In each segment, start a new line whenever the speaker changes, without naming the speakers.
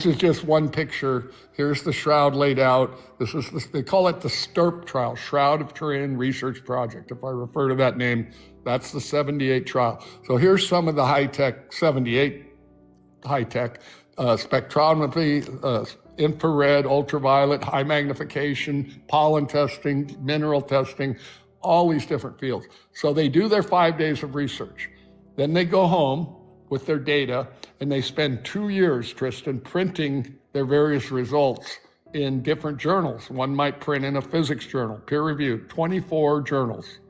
This is just one picture. Here's the shroud laid out. They call it the STURP trial, Shroud of Turin Research Project. If I refer to that name, that's the 78 trial. So here's some of the high-tech, 78 high-tech spectrometry, infrared, ultraviolet, high magnification, pollen testing, mineral testing, all these different fields. So they do their 5 days of research. Then they go home with their data, and they spend 2 years, Tristan, printing their various results in different journals. One might print in a physics journal, peer-reviewed, 24 journals.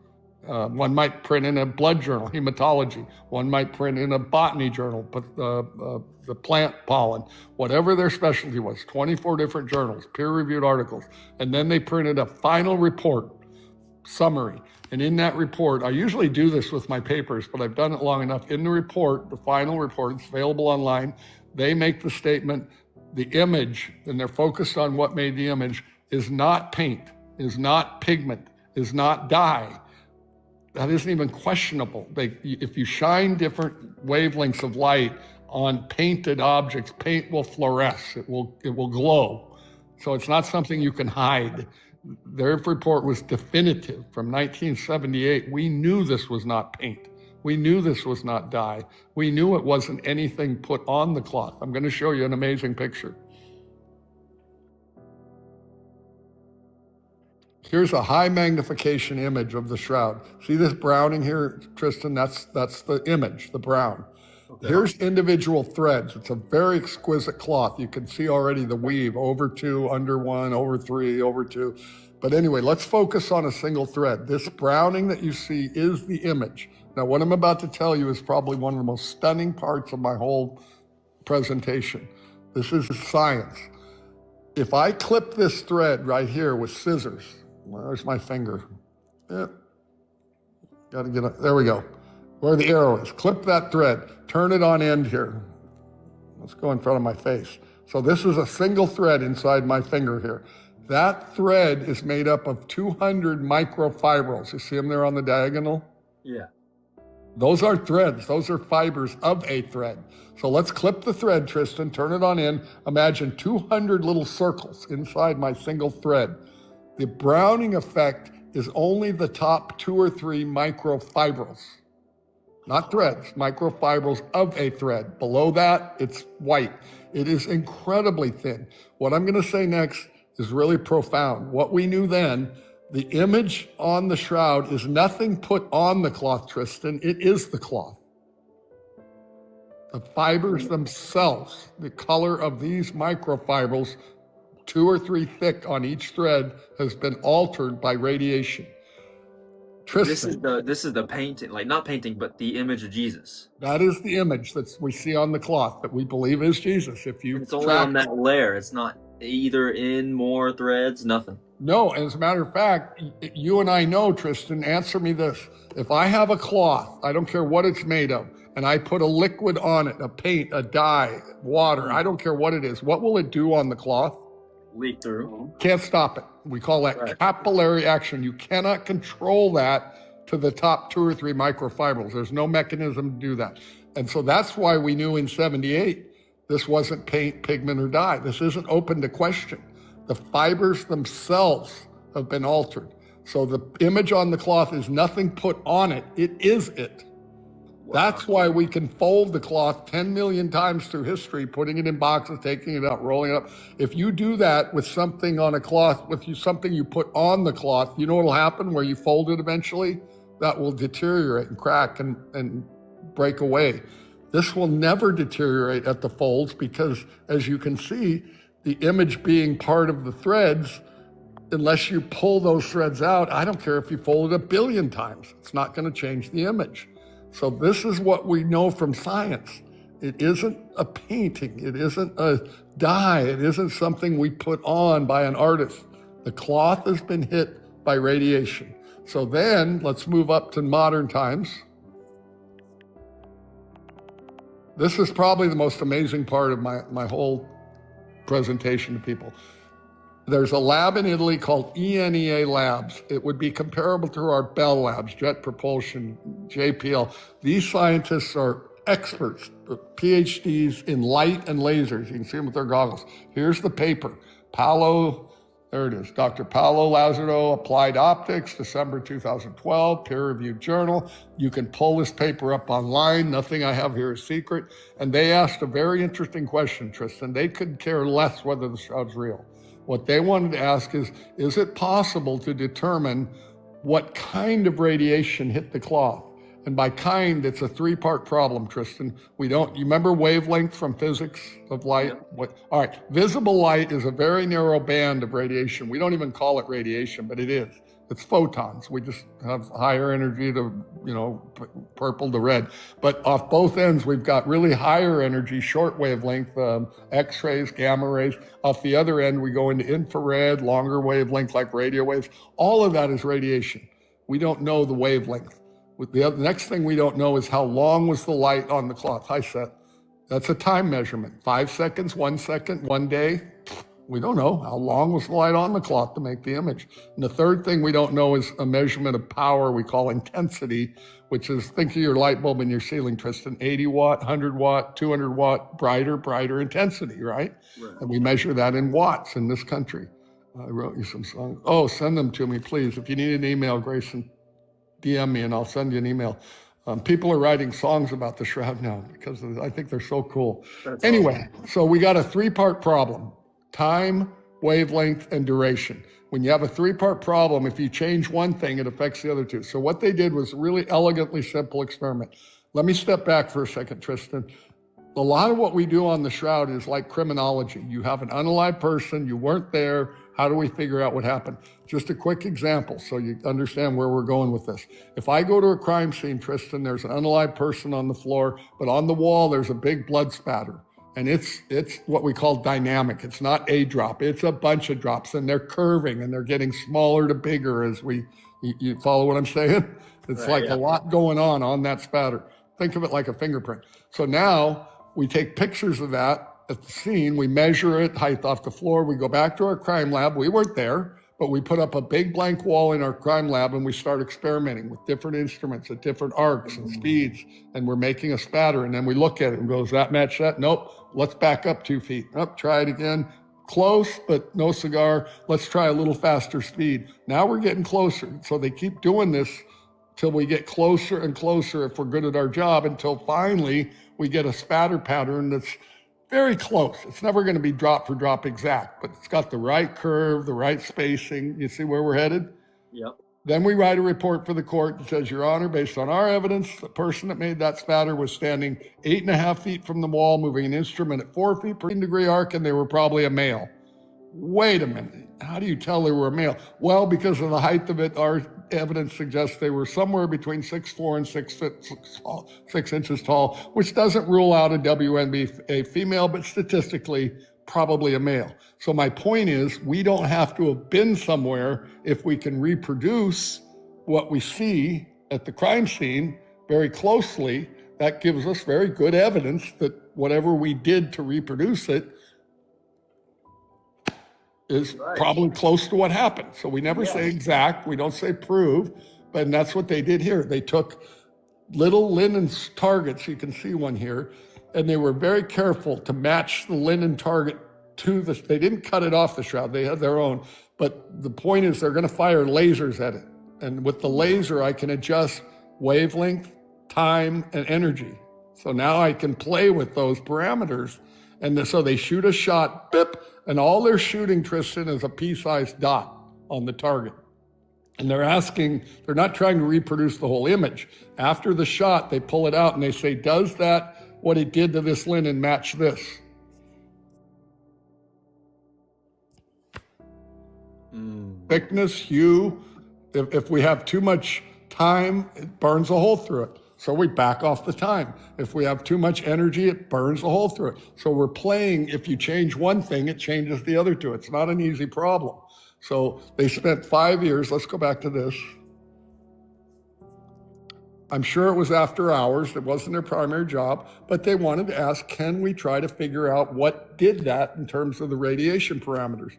One might print in a blood journal, hematology. One might print in a botany journal, the plant pollen, whatever their specialty was, 24 different journals, peer-reviewed articles. And then they printed a final report, summary. And in that report, I usually do this with my papers, but I've done it long enough. In the report, the final report, it's available online, they make the statement, the image, and they're focused on what made the image, is not paint, is not pigment, is not dye. That isn't even questionable. If you shine different wavelengths of light on painted objects, paint will fluoresce, it will glow. So it's not something you can hide. Their report was definitive from 1978. We knew this was not paint. We knew this was not dye. We knew it wasn't anything put on the cloth. I'm going to show you an amazing picture. Here's a high magnification image of the shroud. See this browning here, Tristan? That's the image, the brown. Okay. Here's individual threads. It's a very exquisite cloth. You can see already the weave, over 2, under 1, over 3, over 2. But anyway, let's focus on a single thread. This browning that you see is the image. Now, what I'm about to tell you is probably one of the most stunning parts of my whole presentation. This is science. If I clip this thread right here with scissors, there's my finger. Yeah. Got to get it. There we go. Where the arrow is. Clip that thread. Turn it on end here. Let's go in front of my face. So this is a single thread inside my finger here. That thread is made up of 200 microfibrils. You see them there on the diagonal?
Yeah.
Those are threads. Those are fibers of a thread. So let's clip the thread, Tristan. Turn it on in. Imagine 200 little circles inside my single thread. The browning effect is only the top 2 or 3 microfibrils. Not threads, microfibrils of a thread. Below that, it's white. It is incredibly thin. What I'm going to say next is really profound. What we knew then, the image on the shroud is nothing put on the cloth, Tristan. It is the cloth. The fibers themselves, the color of these microfibrils, 2 or 3 thick on each thread, has been altered by radiation. Tristan,
this is the painting, like not painting, but the image of Jesus.
That is the image that we see on the cloth that we believe is Jesus.
It's only on that layer. It's not either in more threads, nothing.
No, as a matter of fact, you and I know, Tristan, answer me this. If I have a cloth, I don't care what it's made of, and I put a liquid on it, a paint, a dye, water, I don't care what it is, what will it do on the cloth?
Leak through.
Can't stop it. We call that capillary action. You cannot control that to the top 2 or 3 microfibrils. There's no mechanism to do that. And so that's why we knew in 78, this wasn't paint, pigment, or dye. This isn't open to question. The fibers themselves have been altered. So the image on the cloth is nothing put on it. It is it. That's why we can fold the cloth 10 million times through history, putting it in boxes, taking it out, rolling it up. If you do that with something on a cloth, something you put on the cloth, you know what'll happen where you fold it eventually? That will deteriorate and crack and break away. This will never deteriorate at the folds because, as you can see, the image being part of the threads, unless you pull those threads out, I don't care if you fold it 1 billion times, it's not going to change the image. So this is what we know from science. It isn't a painting. It isn't a dye. It isn't something we put on by an artist. The cloth has been hit by radiation. So then let's move up to modern times. This is probably the most amazing part of my whole presentation to people. There's a lab in Italy called ENEA Labs. It would be comparable to our Bell Labs, Jet Propulsion, JPL. These scientists are experts, PhDs in light and lasers. You can see them with their goggles. Here's the paper. There it is. Dr. Paolo Lazzaro, Applied Optics, December 2012, peer-reviewed journal. You can pull this paper up online. Nothing I have here is secret. And they asked a very interesting question, Tristan. They couldn't care less whether the shroud's real. What they wanted to ask is it possible to determine what kind of radiation hit the cloth? And by kind, it's a three-part problem, Tristan. You remember wavelength from physics of light?
Yeah.
All right, visible light is a very narrow band of radiation. We don't even call it radiation, but it is. It's photons. We just have higher energy to, purple to red. But off both ends, we've got really higher energy, short wavelength, X-rays, gamma rays. Off the other end, we go into infrared, longer wavelength like radio waves. All of that is radiation. We don't know the wavelength. The next thing we don't know is how long was the light on the cloth. Hi, Seth. That's a time measurement. 5 seconds, 1 second, 1 day. We don't know how long was the light on the cloth to make the image. And the third thing we don't know is a measurement of power we call intensity, which is, think of your light bulb in your ceiling, Tristan, 80 watt, 100 watt, 200 watt, brighter intensity, right? And we measure that in watts in this country. I wrote you some songs. Oh, send them to me, please. If you need an email, Grayson, DM me and I'll send you an email. People are writing songs about the shroud now because I think they're so cool. Anyway, so we got a three-part problem: time, wavelength, and duration. When you have a three-part problem, if you change one thing, it affects the other two. So what they did was a really elegantly simple experiment. Let me step back for a second, Tristan. A lot of what we do on the shroud is like criminology. You have an unalive person, you weren't there. How do we figure out what happened? Just a quick example so you understand where we're going with this. If I go to a crime scene, Tristan, there's an unalive person on the floor, but on the wall there's a big blood spatter. And it's what we call dynamic. It's not a drop, it's a bunch of drops, and they're curving and they're getting smaller to bigger as you follow what I'm saying? It's a lot going on that spatter. Think of it like a fingerprint. So now we take pictures of that at the scene, we measure it, height off the floor, we go back to our crime lab. We weren't there, but we put up a big blank wall in our crime lab and we start experimenting with different instruments at different arcs and speeds, and we're making a spatter, and then we look at it and go, does that match that? Nope, let's back up 2 feet. Try it again. Close, but no cigar. Let's try a little faster speed. Now we're getting closer. So they keep doing this till we get closer and closer if we're good at our job, until finally we get a spatter pattern that's very close. It's never going to be drop for drop exact, but it's got the right curve, the right spacing. You see where we're headed?
Yep.
Then we write a report for the court that says, Your Honor, based on our evidence, the person that made that spatter was standing 8.5 feet from the wall, moving an instrument at 4 feet per degree arc, and they were probably a male. Wait a minute. How do you tell they were a male? Well, because of the height of it, our evidence suggests they were somewhere between 6'4" and 6 inches tall, which doesn't rule out a WNBA female, but statistically, probably a male. So my point is, we don't have to have been somewhere if we can reproduce what we see at the crime scene very closely. That gives us very good evidence that whatever we did to reproduce it is probably close to what happened. So we never say exact, we don't say prove, but that's what they did here. They took little linen targets, you can see one here, and they were very careful to match the linen target to they didn't cut it off the shroud, they had their own, but the point is they're gonna fire lasers at it. And with the laser, I can adjust wavelength, time, and energy. So now I can play with those parameters. And so they shoot a shot, bip, and all they're shooting, Tristan, is a pea-sized dot on the target. And they're not trying to reproduce the whole image. After the shot, they pull it out and they say, does that, what it did to this linen, match this? Thickness, hue. If we have too much time, it burns a hole through it. So we back off the time. If we have too much energy, it burns a hole through it. So we're playing, if you change one thing, it changes the other two. It's not an easy problem. So they spent 5 years, let's go back to this. I'm sure it was after hours, it wasn't their primary job, but they wanted to ask, can we try to figure out what did that in terms of the radiation parameters?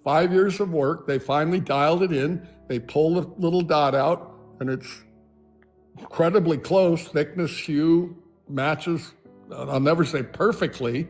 5 years of work, they finally dialed it in, they pull the little dot out, and it's incredibly close, thickness, hue, matches, I'll never say perfectly,